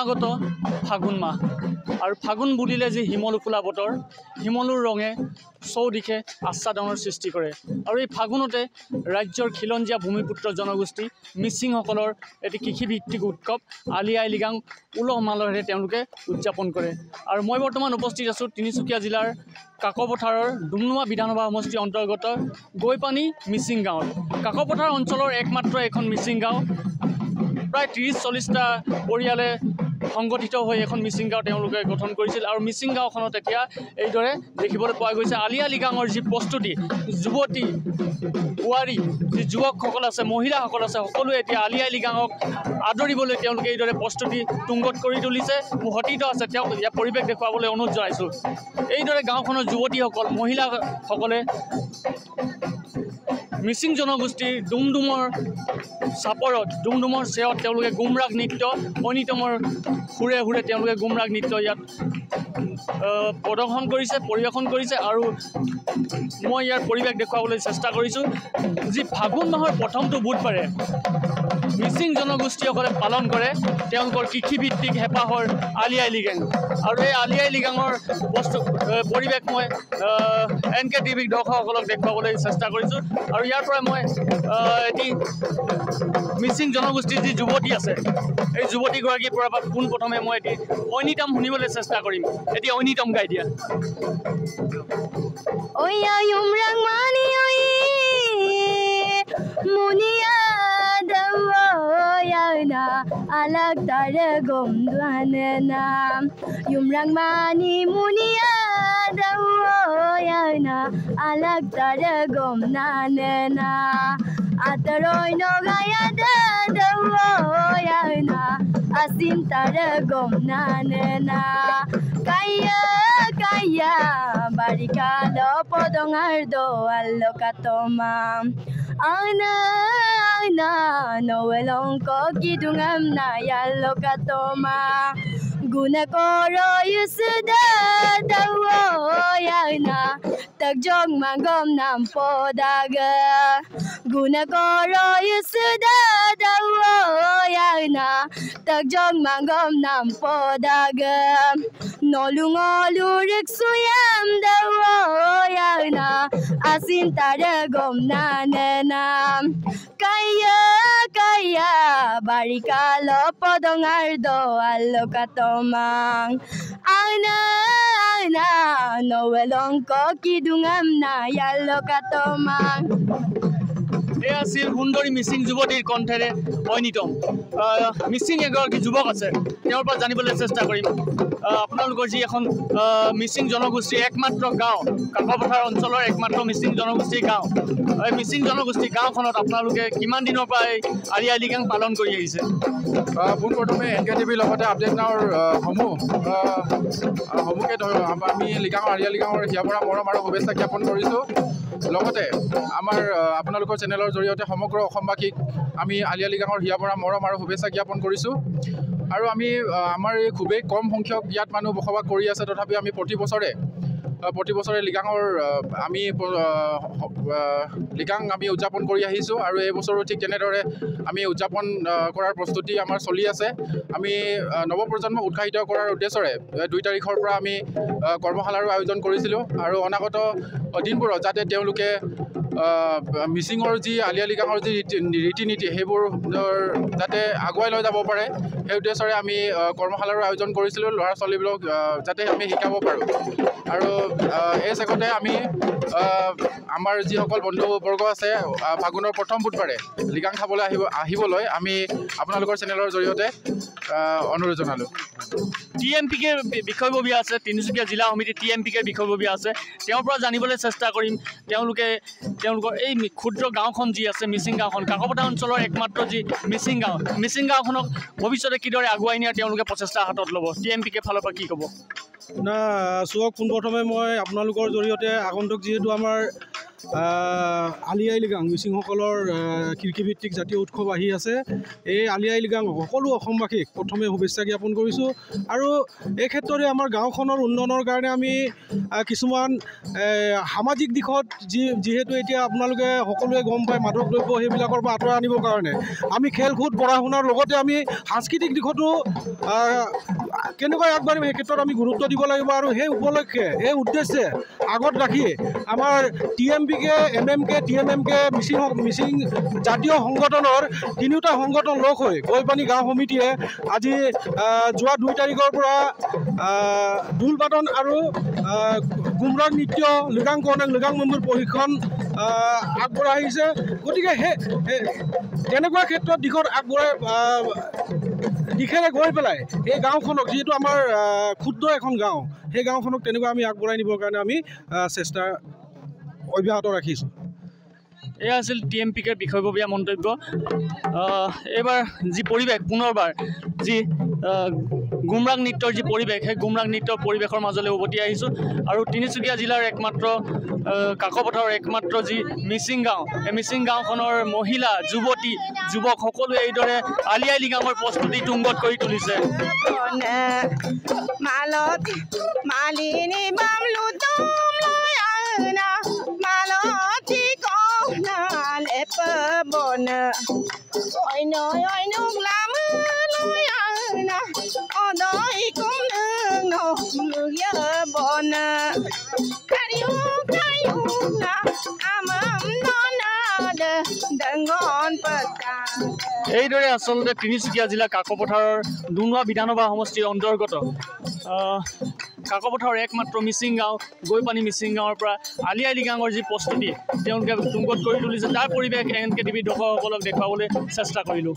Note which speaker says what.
Speaker 1: সমাগত ফাগুন মাহ আৰু ফাগুন বুলিলে যে হিমলু ফুলা বতৰ হিমলুৰ ৰঙে চৌদিশে আচ্ছাদনৰ সৃষ্টি কৰে আৰু এই ফাগুনতে ৰাজ্যৰ খিলঞ্জীয়া ভূমিপুত্ৰ জনগোষ্ঠী মিচিংসকলৰ এটি কৃষিভিত্তিক উৎসৱ আলি আই লৃগাং উলহ মালহেৰে তেওঁলোকে উদযাপন কৰে আৰু মই বৰ্তমান উপস্থিত আছোঁ তিনিচুকীয়া জিলাৰ কাকপথাৰৰ ডুমডুমা বিধানসভা সমষ্টিৰ অন্তৰ্গত গৈপানী মিচিং গাঁৱত কাকপথাৰ অঞ্চলৰ একমাত্ৰ এখন মিচিং গাঁও প্ৰায় 30-40টা পৰিয়ালে সংগঠিত হৈ এখন মিচিং গাঁও তেওঁলোকে গঠন কৰিছিল আৰু মিচিং গাঁওখনত এতিয়া এইদৰে দেখিবলৈ পোৱা গৈছে আলি আই লৃগাঙৰ যি প্ৰস্তুতি যুৱতী বোৱাৰী যি যুৱকসকল আছে মহিলাসকল আছে সকলোৱে এতিয়া আলি আই লৃগাঙক আদৰিবলৈ তেওঁলোকে এইদৰে প্ৰস্তুতি তুংগত কৰি তুলিছে মোৰ সতীৰ্থ আছে তেওঁক ইয়াৰ পৰিৱেশ দেখুৱাবলৈ অনুৰোধ জনাইছোঁ এইদৰে গাঁওখনৰ যুৱতীসকল মহিলাসকলে মিচিং জনগোষ্ঠীৰ ডুমডুমৰ চাপৰত ডুমডুমৰ চেয়ত তেওঁলোকে গুমৰাগ নৃত্য ঐনিতমৰ সুৰে সুৰে তেওঁলোকে গুমৰাগ নৃত্য ইয়াত প্ৰদৰ্শন কৰিছে পৰিৱেশন কৰিছে আৰু মই ইয়াৰ পৰিৱেশ দেখুৱাবলৈ চেষ্টা কৰিছোঁ যি ফাগুন মাহৰ প্ৰথমটো বুধবাৰে মিচিং জনগোষ্ঠীসকলে পালন কৰে তেওঁলোকৰ কৃষিভিত্তিক হেঁপাহৰ আলি আই লৃগাং আৰু এই আলি আই লৃগাঙৰ পৰিৱেশ মই NKTV দৰ্শকসকলক দেখুৱাবলৈ চেষ্টা কৰিছোঁ আৰু ইয়াৰ পৰা মই এটি মিচিং জনগোষ্ঠীৰ যি যুৱতী আছে এই যুৱতীগৰাকীৰ পৰা পোনপ্ৰথমে মই এটি ঐনিতম শুনিবলৈ চেষ্টা কৰিম এটি ঐনিতম গাই দিয়া
Speaker 2: alag tare gom duane na yumrang mani munia dawo ya na alag tare gom nane na ataroy no gaya dawo ya na asin tare gom nane na kaya kaya barika lo podongar do allo katoma ana na noelong ko kidungam na yalo katoma guna koro yusuda dawo yana tagjong mangom nam podaga guna koro yusuda dawo yana tagjong mangom nam podaga nolungolu riksuyam dawo yana asin taragom nanena kaya kaya barika lo podongar do allo katomang ana ana noelong ko kidungam na yallo katomang
Speaker 1: এয়া আছিল সুন্দৰী মিচিং যুৱতীৰ কণ্ঠেৰে ঐনিতম মিচিং এগৰাকী যুৱক আছে তেওঁৰ পৰা জানিবলৈ চেষ্টা কৰিম আপোনালোকৰ যি এখন মিচিং জনগোষ্ঠীৰ একমাত্ৰ গাঁও কাকপথাৰ অঞ্চলৰ একমাত্ৰ মিচিং জনগোষ্ঠীৰ গাঁও এই মিচিং জনগোষ্ঠীৰ গাঁওখনত আপোনালোকে কিমান দিনৰ পৰা এই আলি আই লৃগাং পালন কৰি আহিছে
Speaker 3: পোনপ্ৰথমে NKTV লগতে আপডেট নাওৰ সমূহকে আমি লৃগাঙৰ আলি আই লৃগাঙৰ হিয়াৰ পৰা মৰম আৰু শুভেচ্ছা জ্ঞাপন কৰিছোঁ লগতে আমাৰ আপোনালোকৰ চেনেলৰ জৰিয়তে সমগ্ৰ অসমবাসীক আমি আলি আই লৃগাঙৰ হিয়াৰ পৰা মৰম আৰু শুভেচ্ছা জ্ঞাপন কৰিছোঁ আৰু আমি আমাৰ এই খুবেই কম সংখ্যক ইয়াত মানুহ বসবাস কৰি আছে তথাপিও আমি প্ৰতি বছৰে লৃগাঙৰ আমি লৃগাং আমি উদযাপন কৰি আহিছোঁ আৰু এই বছৰো ঠিক তেনেদৰে আমি উদযাপন কৰাৰ প্ৰস্তুতি আমাৰ চলি আছে আমি নৱপ্ৰজন্মক উৎসাহিত কৰাৰ উদ্দেশ্যৰে 2 তাৰিখৰ পৰা আমি কৰ্মশালাৰো আয়োজন কৰিছিলোঁ আৰু অনাগত দিনবোৰত যাতে তেওঁলোকে মিচিঙৰ যি আলি আই লৃগাঙৰ যি ৰীতি নীতি সেইবোৰ যাতে আগুৱাই লৈ যাব পাৰে সেই উদ্দেশ্যৰে আমি কৰ্মশালাৰো আয়োজন কৰিছিলোঁ ল'ৰা ছোৱালীবোৰক যাতে আমি শিকাব পাৰোঁ আৰু এই চেগতে আমি আমাৰ যিসকল বন্ধুবৰ্গ আছে ফাগুনৰ প্ৰথম বুধবাৰে লৃগাং খাবলৈ আহিবলৈ আমি আপোনালোকৰ চেনেলৰ জৰিয়তে অনুৰোধ জনালোঁ
Speaker 1: TMPK বিষয়ববীয়া আছে তিনিচুকীয়া জিলা সমিতি TMPK বিষয়ববীয়া আছে তেওঁৰ পৰা জানিবলৈ চেষ্টা কৰিম তেওঁলোকৰ এই ক্ষুদ্ৰ গাঁওখন যি আছে মিচিং গাঁওখন কাকপথাৰ অঞ্চলৰ একমাত্ৰ যি মিচিং গাঁওখনক ভৱিষ্যতে কিদৰে আগুৱাই নিয়াৰ তেওঁলোকে প্ৰচেষ্টা হাতত ল'ব TMPK ফালৰ পৰা কি ক'ব
Speaker 4: না চুৱক পোনপ্ৰথমে মই আপোনালোকৰ জৰিয়তে আগন্তুক যিহেতু আমাৰ আলি আই লৃগাং মিচিংসকলৰ কৃষিভিত্তিক জাতীয় উৎসৱ আহি আছে। এই আলি আই লৃগাং সকলো অসমবাসীক প্ৰথমে শুভেচ্ছা জ্ঞাপন কৰিছোঁ। আৰু এই ক্ষেত্ৰতে আমাৰ গাঁওখনৰ উন্নয়নৰ কাৰণে আমি কিছুমান সামাজিক দিশত যিহেতু এতিয়া আপোনালোকে সকলোৱে গম পায় মাদক দ্ৰব্য সেইবিলাকৰ পৰা আঁতৰাই আনিবৰ কাৰণে আমি খেল কুদ পঢ়া শুনাৰ লগতে আমি সাংস্কৃতিক দিশতো কেনেকৈ আগবাঢ়িম সেই ক্ষেত্ৰত আমি গুৰুত্ব দিব লাগিব। আৰু সেই উপলক্ষে এই উদ্দেশ্যে আগত ৰাখি আমাৰ TMPK MMK TMMK মিচিং জাতীয় সংগঠনৰ তিনিওটা সংগঠন লগ হৈ গৈপানী গাঁও সমিতিয়ে আজি যোৱা 2 তাৰিখৰ পৰা ঢোল বাদন আৰু গুমৰাগ নৃত্য লৃগাং কৰ্ণেল লৃগাং মন্দিৰ প্ৰশিক্ষণ আগবঢ়াইছে। গতিকে তেনেকুৱা ক্ষেত্ৰত দিশত দিশেৰে গৈ পেলাই এই গাঁওখনক যিহেতু আমাৰ ক্ষুদ্ৰ এখন গাঁও সেই গাঁওখনক তেনেকুৱা আমি আগবঢ়াই নিবৰ কাৰণে আমি চেষ্টা অব্যাহত ৰাখিছোঁ।
Speaker 1: এয়া আছিল TMPKৰ বিষয়ববীয়া মন্তব্য। এইবাৰ যি পৰিৱেশ পুনৰবাৰ যি গুমৰাগ নৃত্যৰ যি পৰিৱেশ সেই গুমৰাগ নৃত্যৰ পৰিৱেশৰ মাজলৈ উভতি আহিছোঁ। আৰু তিনিচুকীয়া জিলাৰ একমাত্ৰ কাকপথাৰৰ একমাত্ৰ যি মিচিং গাঁও এই মিচিং গাঁওখনৰ মহিলা যুৱতী যুৱক সকলোৱে এইদৰে আলি আই লৃগাঙৰ প্ৰস্তুতি তুংগত কৰি তুলিছে। এইদৰে আচলতে তিনিচুকীয়া জিলা কাকপথাৰৰ ডুমৰা বিধানসভা সমষ্টিৰ অন্তৰ্গত কাকপথাৰৰ একমাত্ৰ মিচিং গাঁও গৈপানী মিচিং গাঁৱৰ পৰা আলি আই লৃগাঙৰ যি প্ৰস্তুতি তেওঁলোকে তুংগত কৰি তুলিছে তাৰ পৰিৱেশ NKTV দৰ্শকসকলক দেখুৱাবলৈ চেষ্টা কৰিলোঁ।